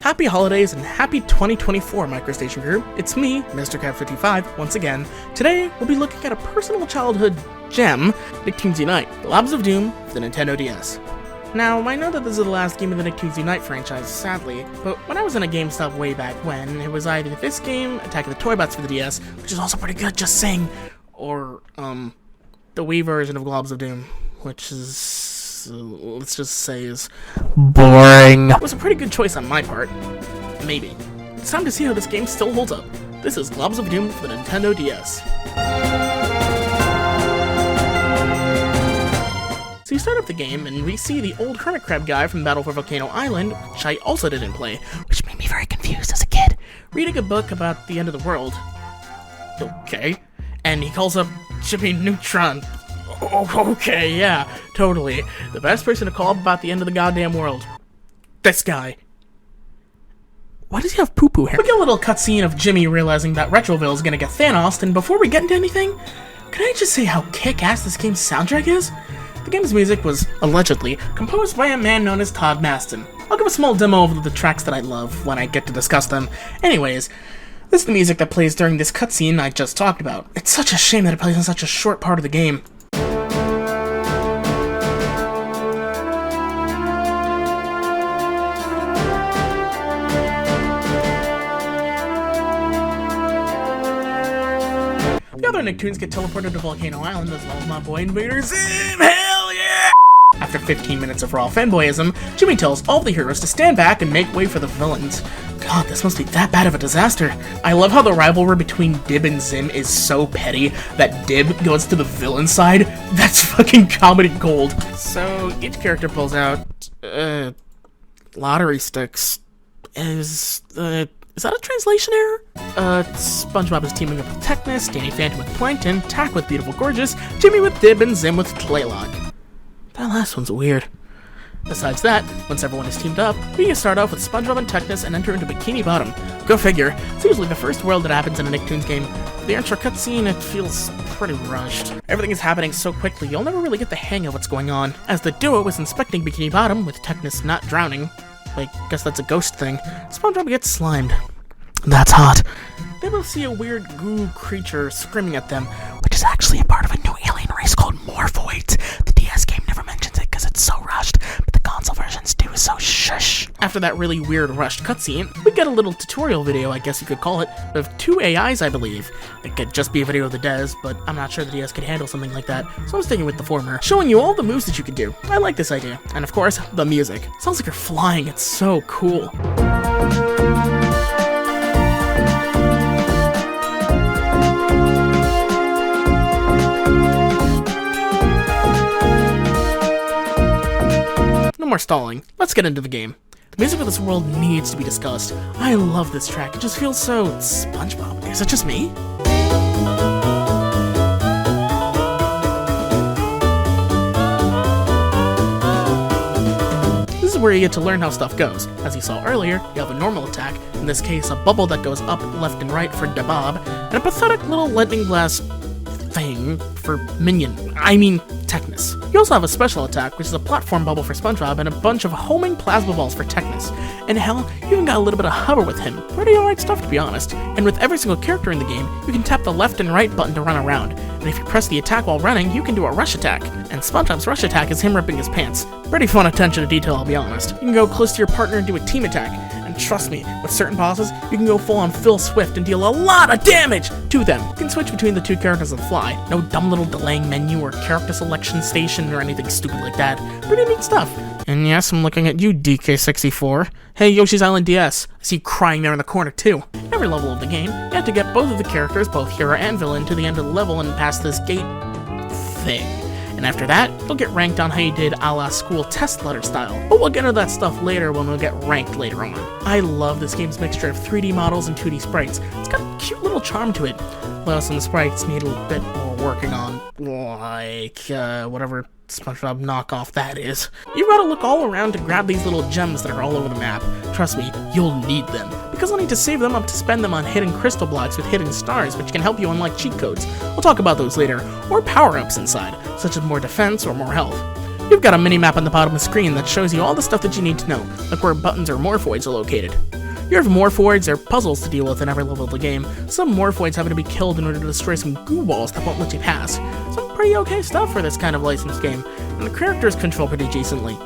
Happy holidays and happy 2024, MicroStation Group. It's me, Mr. Cat55, once again. Today, we'll be looking at a personal childhood gem, Nicktoons Unite, Globs of Doom for the Nintendo DS. Now, I know that this is the last game of the Nicktoons Unite franchise, sadly, but when I was in a GameStop way back when, it was either this game, Attack of the Toybots for the DS, which is also pretty good, just saying, or, the Wii version of Globs of Doom, which is, let's just say, is boring. It was a pretty good choice on my part. Maybe. It's time to see how this game still holds up. This is Globs of Doom for the Nintendo DS. So you start up the game, and we see the old hermit crab guy from Battle for Volcano Island, which I also didn't play, which made me very confused as a kid, reading a book about the end of the world. Okay. And he calls up Jimmy Neutron. Oh, okay, yeah, totally. The best person to call up about the end of the goddamn world. This guy. Why does he have poo-poo hair? We get a little cutscene of Jimmy realizing that Retroville is gonna get Thanos, and before we get into anything, can I just say how kick-ass this game's soundtrack is? The game's music was, allegedly, composed by a man known as Todd Maston. I'll give a small demo of the tracks that I love when I get to discuss them. Anyways, this is the music that plays during this cutscene I just talked about. It's such a shame that it plays in such a short part of the game. The other Nicktoons get teleported to Volcano Island as well as my boy Invader Zim! Hell yeah! After 15 minutes of raw fanboyism, Jimmy tells all the heroes to stand back and make way for the villains. God, this must be that bad of a disaster. I love how the rivalry between Dib and Zim is so petty that Dib goes to the villain side. That's fucking comedy gold. So, each character pulls out, lottery sticks. Is that a translation error? SpongeBob is teaming up with Technus, Danny Phantom with Plankton, Tack with Beautiful Gorgeous, Jimmy with Dib, and Zim with Claylock. That last one's weird. Besides that, once everyone is teamed up, we can start off with SpongeBob and Technus and enter into Bikini Bottom. Go figure, it's usually the first world that happens in a Nicktoons game. The intro cutscene, it feels pretty rushed. Everything is happening so quickly, you'll never really get the hang of what's going on. As the duo is inspecting Bikini Bottom, with Technus not drowning, I guess that's a ghost thing, SpongeBob gets slimed. That's hot. They both see a weird goo creature screaming at them, which is actually a part of a new alien race called Morphoids. The DS game never mentions it because it's so rushed, but the console versions do, so shush. After that really weird rushed cutscene, we get a little tutorial video, I guess you could call it, of two AIs, I believe. It could just be a video of the DS, but I'm not sure the DS could handle something like that, so I'm sticking with the former, showing you all the moves that you can do. I like this idea. And of course, the music. Sounds like you're flying, it's so cool. No more stalling. Let's get into the game. The music of this world needs to be discussed. I love this track. It just feels so SpongeBob. Is it just me? This is where you get to learn how stuff goes. As you saw earlier, you have a normal attack, in this case a bubble that goes up, left, and right for Dabob, and a pathetic little lightning blast thing for Technus. You also have a special attack, which is a platform bubble for SpongeBob, and a bunch of homing plasma balls for Technus. And hell, you even got a little bit of hover with him. Pretty alright stuff, to be honest. And with every single character in the game, you can tap the left and right button to run around. And if you press the attack while running, you can do a rush attack. And SpongeBob's rush attack is him ripping his pants. Pretty fun attention to detail, I'll be honest. You can go close to your partner and do a team attack. And trust me, with certain bosses, you can go full on Phil Swift and deal a lot of damage to them. You can switch between the two characters and fly. No dumb little delaying menu or character selection station or anything stupid like that. Pretty neat stuff. And yes, I'm looking at you, DK64. Hey, Yoshi's Island DS. I see you crying there in the corner too. Every level of the game, you have to get both of the characters, both hero and villain, to the end of the level and past this gate thing. And after that, you'll get ranked on how you did a la school test letter style. But we'll get into that stuff later when we'll get ranked later on. I love this game's mixture of 3D models and 2D sprites. It's got a cute little charm to it. Though some sprites need a bit more working on, like, whatever SpongeBob knockoff that is. You've got to look all around to grab these little gems that are all over the map. Trust me, you'll need them. Because I'll need to save them up to spend them on hidden crystal blocks with hidden stars, which can help you unlock cheat codes. We'll talk about those later, or power-ups inside, such as more defense or more health. You've got a mini-map on the bottom of the screen that shows you all the stuff that you need to know, like where buttons or morphoids are located. Your morphoids are puzzles to deal with in every level of the game. Some morphoids having to be killed in order to destroy some goo balls that won't let you pass. Some pretty okay stuff for this kind of licensed game, and the characters control pretty decently.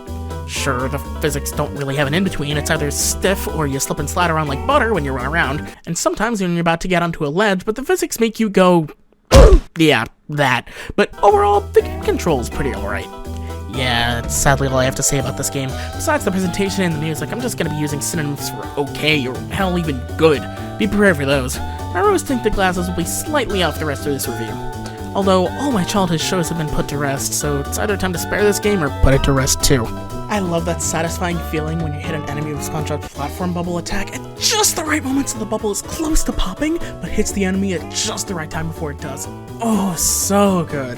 Sure, the physics don't really have an in-between. It's either stiff or you slip and slide around like butter when you run around, and sometimes when you're about to get onto a ledge, but the physics make you go, yeah, that. But overall, the game control's pretty alright. Yeah, that's sadly all I have to say about this game. Besides the presentation and the music, I'm just gonna be using synonyms for okay, or hell, even good. Be prepared for those. I rose-tinted glasses will be slightly off the rest of this review. Although, all my childhood shows have been put to rest, so it's either time to spare this game or put it to rest too. I love that satisfying feeling when you hit an enemy with SpongeBob's platform bubble attack at just the right moment so the bubble is close to popping, but hits the enemy at just the right time before it does. Oh, so good.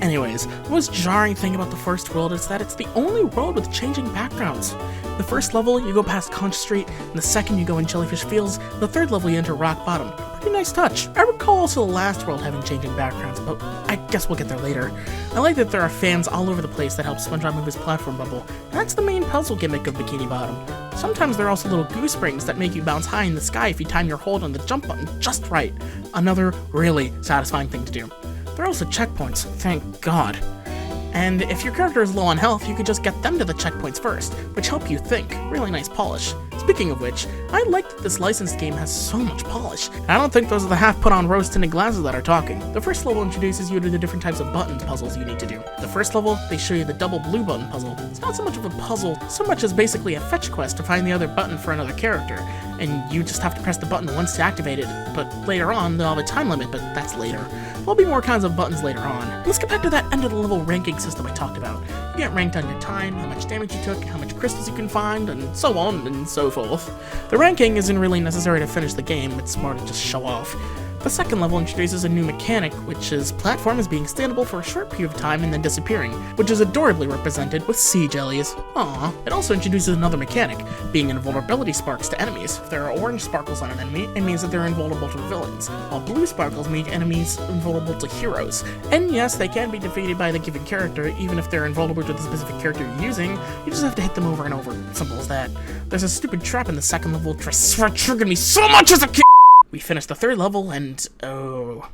Anyways, the most jarring thing about the first world is that it's the only world with changing backgrounds. The first level, you go past Conch Street, and the second you go in Jellyfish Fields, the third level you enter Rock Bottom. Pretty nice touch. I recall also the last world having changing backgrounds, but I guess we'll get there later. I like that there are fans all over the place that help SpongeBob move his platform bubble, and that's the main puzzle gimmick of Bikini Bottom. Sometimes there are also little goose springs that make you bounce high in the sky if you time your hold on the jump button just right. Another really satisfying thing to do. There are also checkpoints, thank God. And if your character is low on health, you could just get them to the checkpoints first, which help you think. Really nice polish. Speaking of which, I like that this licensed game has so much polish. I don't think those are the half-put-on rose-tinted glasses that are talking. The first level introduces you to the different types of buttons puzzles you need to do. The first level, they show you the double blue button puzzle. It's not so much of a puzzle, so much as basically a fetch quest to find the other button for another character. And you just have to press the button once to activate it, but later on, they'll have a time limit, but that's later. There'll be more kinds of buttons later on. Let's get back to that end-of-the-level ranking system I talked about. You get ranked on your time, how much damage you took, how much crystals you can find, and so on and so forth. The ranking isn't really necessary to finish the game, it's more to just show off. The second level introduces a new mechanic, which is platforms being standable for a short period of time and then disappearing, which is adorably represented with sea jellies. Aww. It also introduces another mechanic, being invulnerability sparks to enemies. If there are orange sparkles on an enemy, it means that they're invulnerable to villains, while blue sparkles make enemies invulnerable to heroes. And yes, they can be defeated by the given character, even if they're invulnerable to the specific character you're using, you just have to hit them over and over. Simple as that. There's a stupid trap in the second level that triggered me so much as a kid! We finished the third level, and oh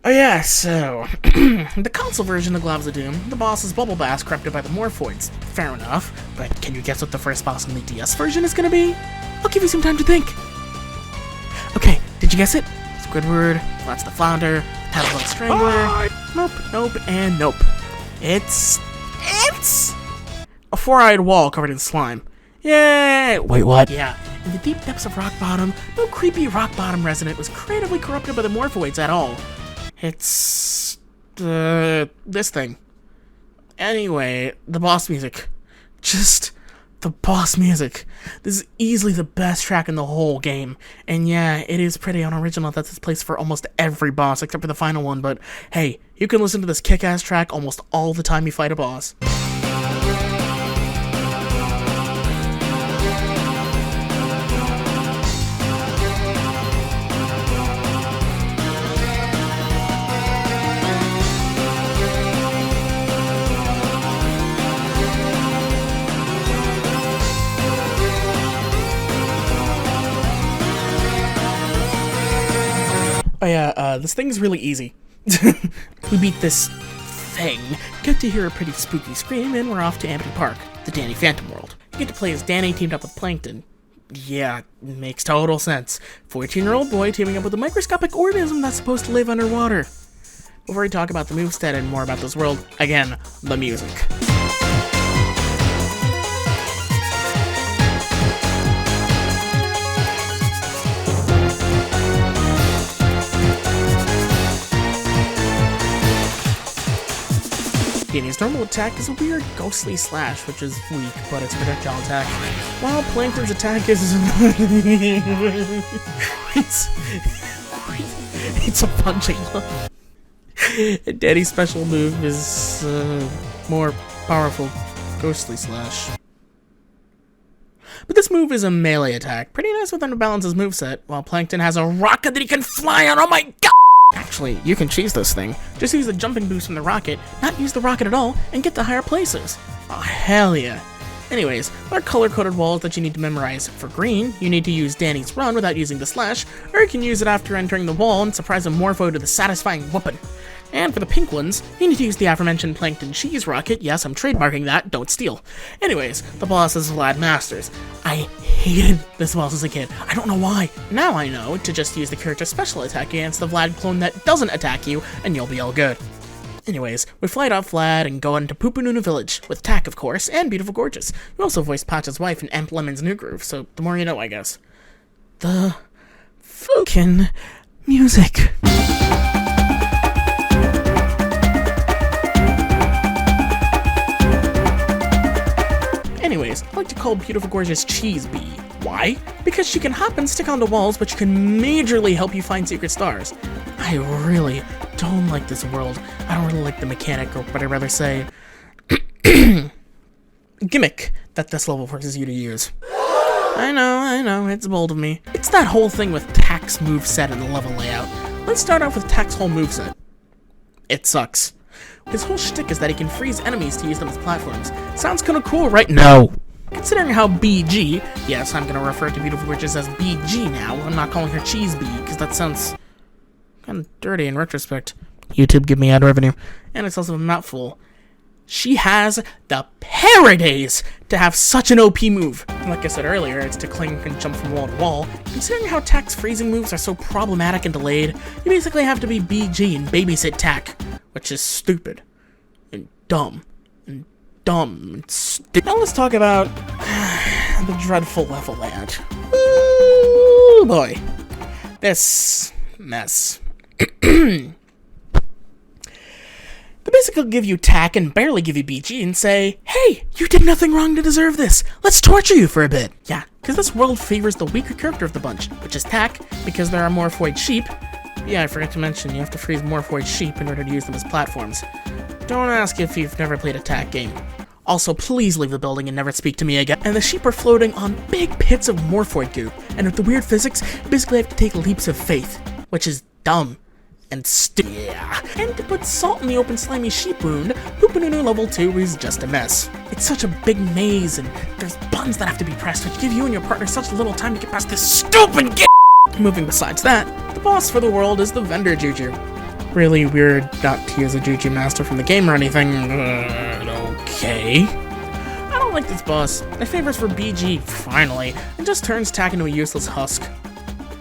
yeah, so, the console version of Globs of Doom, the boss is Bubble Bass corrupted by the Morphoids. Fair enough, but can you guess what the first boss in the DS version is gonna be? I'll give you some time to think. Okay, did you guess it? Squidward, Flats the Flounder, Tadpole Strangler, nope, and nope. It's a four-eyed wall covered in slime. Yay! Wait, what? Yeah. In the deep depths of Rock Bottom, no creepy Rock Bottom resident was creatively corrupted by the Morphoids at all. It's this thing. Anyway, the boss music. Just the boss music. This is easily the best track in the whole game. And yeah, it is pretty unoriginal that this plays for almost every boss except for the final one, but hey, you can listen to this kick-ass track almost all the time you fight a boss. Oh yeah, this thing's really easy. We beat this thing, get to hear a pretty spooky scream, and we're off to Amity Park, the Danny Phantom world. You get to play as Danny teamed up with Plankton. Yeah, makes total sense. 14-year-old boy teaming up with a microscopic organism that's supposed to live underwater. Before we talk about the moveset and more about this world, again, the music. Danny's normal attack is a weird ghostly slash, which is weak, but it's a projectile attack. While Plankton's attack is it's a punching one. And Danny's special move is more powerful ghostly slash. But this move is a melee attack, pretty nice with him to balance his moveset, while Plankton has a rocket that he can fly on. Oh my god! Actually, you can cheese this thing. Just use the jumping boost from the rocket, not use the rocket at all, and get to higher places. Oh, hell yeah. Anyways, there are color-coded walls that you need to memorize. For green, you need to use Danny's run without using the slash, or you can use it after entering the wall and surprise a Morpho to the satisfying whoopin'. And for the pink ones, you need to use the aforementioned Plankton Cheese Rocket. Yes, I'm trademarking that, don't steal. Anyways, the boss is Vlad Masters. I hated this boss as a kid. I don't know why. Now I know to just use the character's special attack against the Vlad clone that doesn't attack you, and you'll be all good. Anyways, we fly off Vlad and go into Poopanuna Village, with Tak, of course, and Beautiful Gorgeous, who also voiced Patch's wife in Amp Lemon's New Groove, so the more you know, I guess. The fucking music. Anyways, I like to call Beautiful Gorgeous Cheese Bee. Why? Because she can hop and stick onto walls, but she can majorly help you find secret stars. I really don't like this world. I don't really like the mechanic, or what I'd rather say, gimmick that this level forces you to use. I know, it's bold of me. It's that whole thing with Tak's moveset and the level layout. Let's start off with Tak's whole moveset. It sucks. His whole shtick is that he can freeze enemies to use them as platforms. Sounds kinda cool, right? No! Considering how BG, yes, I'm gonna refer to Beautiful Gorgeous as BG now, I'm not calling her Cheese Bee, because that sounds kinda dirty in retrospect. YouTube, give me ad revenue. And it's also a mouthful. She has the paradays to have such an OP move. And like I said earlier, it's to cling and jump from wall to wall. Considering how Tak's freezing moves are so problematic and delayed, you basically have to be BG and babysit Tak, which is stupid and dumb and stupid. Now let's talk about the dreadful level layout. Ooh boy, this mess. They basically give you Tak and barely give you BG and say, hey, you did nothing wrong to deserve this. Let's torture you for a bit. Yeah, because this world favors the weaker character of the bunch, which is Tak, because there are Morphoid sheep. Yeah, I forgot to mention, you have to freeze Morphoid sheep in order to use them as platforms. Don't ask if you've never played a Tak game. Also, please leave the building and never speak to me again. And the sheep are floating on big pits of Morphoid goo, and with the weird physics, you basically have to take leaps of faith, which is dumb. And yeah. And to put salt in the open slimy sheep wound, Poopanunu level 2 is just a mess. It's such a big maze, and there's buttons that have to be pressed, which give you and your partner such little time to get past this stupid game. Moving besides that, the boss for the world is the Vendor Juju. Really weird not to use a Juju master from the game or anything, okay. I don't like this boss. My favorite's for BG, finally, and just turns Tak into a useless husk.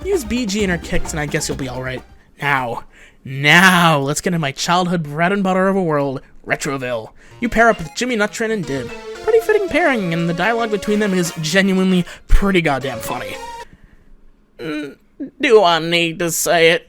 Use BG in her kicks and I guess you'll be alright. Now, let's get into my childhood bread and butter of a world, Retroville. You pair up with Jimmy Neutron and Dib. Pretty fitting pairing, and the dialogue between them is genuinely pretty goddamn funny. Do I need to say it?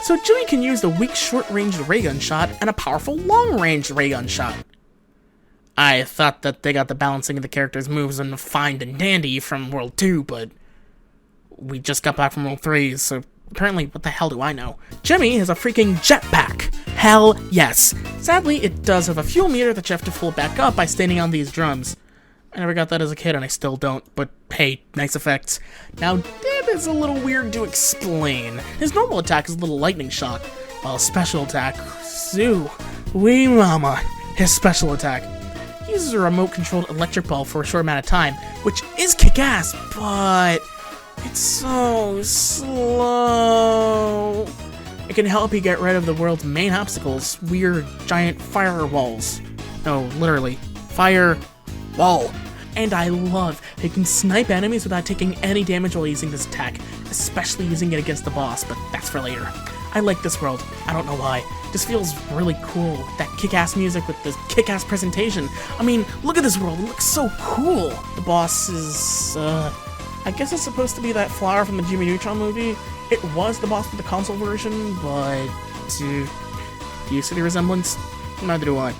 So Jimmy can use the weak short-range ray gun shot and a powerful long-range ray gun shot. I thought that they got the balancing of the characters' moves in fine and dandy from World 2, but we just got back from World 3, so apparently what the hell do I know? Jimmy has a freaking jetpack! Hell yes! Sadly, it does have a fuel meter that you have to fill back up by standing on these drums. I never got that as a kid and I still don't, but hey, nice effects. Now, Dib is a little weird to explain. His normal attack is a little lightning shock, while his special attack, wee mama, his special attack. He uses a remote-controlled electric ball for a short amount of time, which is kick-ass, but it's so slow. It can help you get rid of the world's main obstacles, weird giant firewalls. No, literally, fire wall. And I love that you can snipe enemies without taking any damage while using this attack, especially using it against the boss, but that's for later. I like this world. I don't know why. It just feels really cool. That kick-ass music with this kick-ass presentation. I mean, look at this world. It looks so cool. The boss is, I guess it's supposed to be that flower from the Jimmy Neutron movie. It was the boss for the console version, but do you see the resemblance? Neither do I.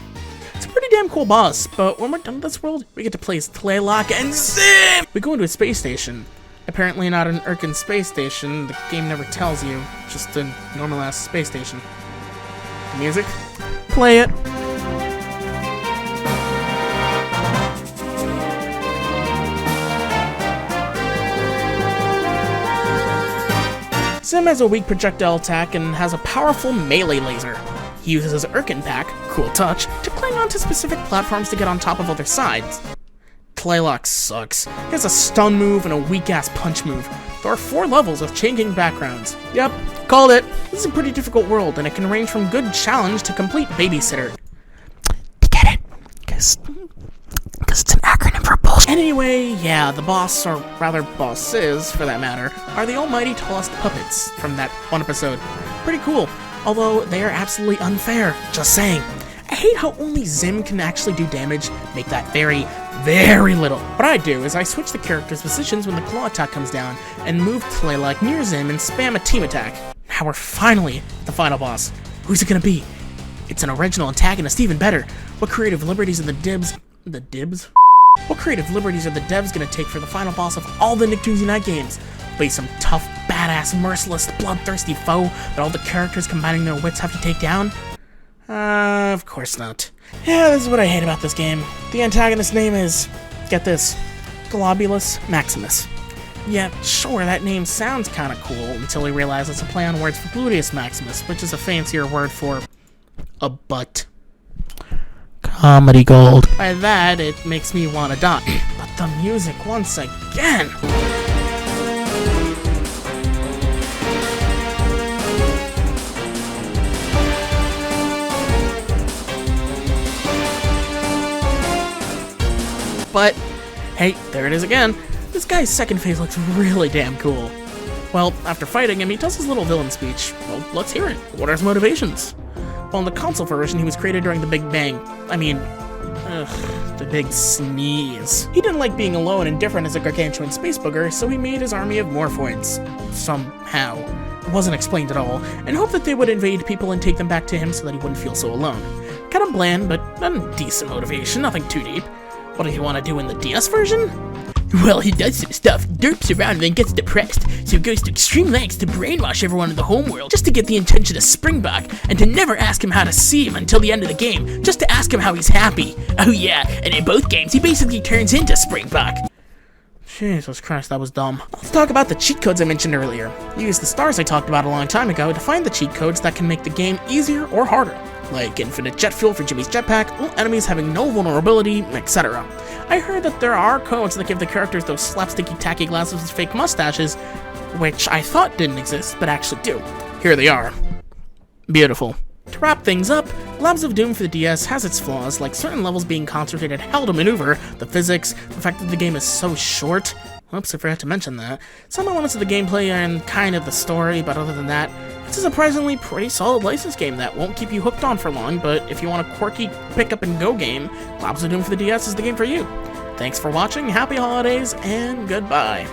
It's a pretty damn cool boss, but when we're done with this world, we get to play as Tlaylock and Zim! We go into a space station. Apparently not an Irken space station, the game never tells you, just a normal-ass space station. The music? Play it! Zim has a weak projectile attack and has a powerful melee laser. He uses his Irken pack, cool touch, to cling onto specific platforms to get on top of other sides. Tlaylock sucks. He has a stun move and a weak-ass punch move. There are 4 levels with changing backgrounds. Yep, called it. This is a pretty difficult world, and it can range from good challenge to complete babysitter. Get it? Because it's an acronym for bullshit. Anyway, yeah, the boss, or rather bosses, for that matter, are the almighty tallest puppets from that one episode. Pretty cool, although they are absolutely unfair. Just saying. I hate how only Zim can actually do damage, make that very, very little. What I do is I switch the character's positions when the claw attack comes down, and move Tlaylock near Zim and spam a team attack. Now we're finally at the final boss. Who's it gonna be? It's an original antagonist, even better. What creative liberties are the dibs? What creative liberties are the devs gonna take for the final boss of all the Nicktoons Unite games? Be some tough, badass, merciless, bloodthirsty foe that all the characters combining their wits have to take down? Of course not. Yeah, this is what I hate about this game. The antagonist's name is, get this, Globulus Maximus. Yeah, sure, that name sounds kinda cool until we realize it's a play on words for Gluteus Maximus, which is a fancier word for a butt. Comedy gold. By that, it makes me want to die. But the music, once again! But, hey, there it is again. This guy's second phase looks really damn cool. Well, after fighting him, he does his little villain speech. Well, let's hear it. What are his motivations? Well, in the console version, he was created during the Big Bang. The Big Sneeze. He didn't like being alone and different as a gargantuan space booger, so he made his army of morphoids. Somehow. It wasn't explained at all, and hoped that they would invade people and take them back to him so that he wouldn't feel so alone. Kinda bland, but a decent motivation, nothing too deep. What does he want to do in the DS version? Well, he does some stuff, derps around and then gets depressed, so he goes to extreme lengths to brainwash everyone in the homeworld just to get the attention of Springbok, and to never ask him how to see him until the end of the game, just to ask him how he's happy. Oh yeah, and in both games he basically turns into Springbok. Jesus Christ, that was dumb. Let's talk about the cheat codes I mentioned earlier. You use the stars I talked about a long time ago to find the cheat codes that can make the game easier or harder, like infinite jet fuel for Jimmy's jetpack, all enemies having no vulnerability, etc. I heard that there are codes that give the characters those slapsticky tacky glasses with fake mustaches, which I thought didn't exist, but actually do. Here they are. Beautiful. To wrap things up, Labs of Doom for the DS has its flaws, like certain levels being concentrated hell to maneuver, the physics, the fact that the game is so short. Oops, I forgot to mention that. Some elements of the gameplay and kind of the story, but other than that, it's a surprisingly pretty solid licensed game that won't keep you hooked on for long, but if you want a quirky pick-up-and-go game, Labs of Doom for the DS is the game for you. Thanks for watching, happy holidays, and goodbye.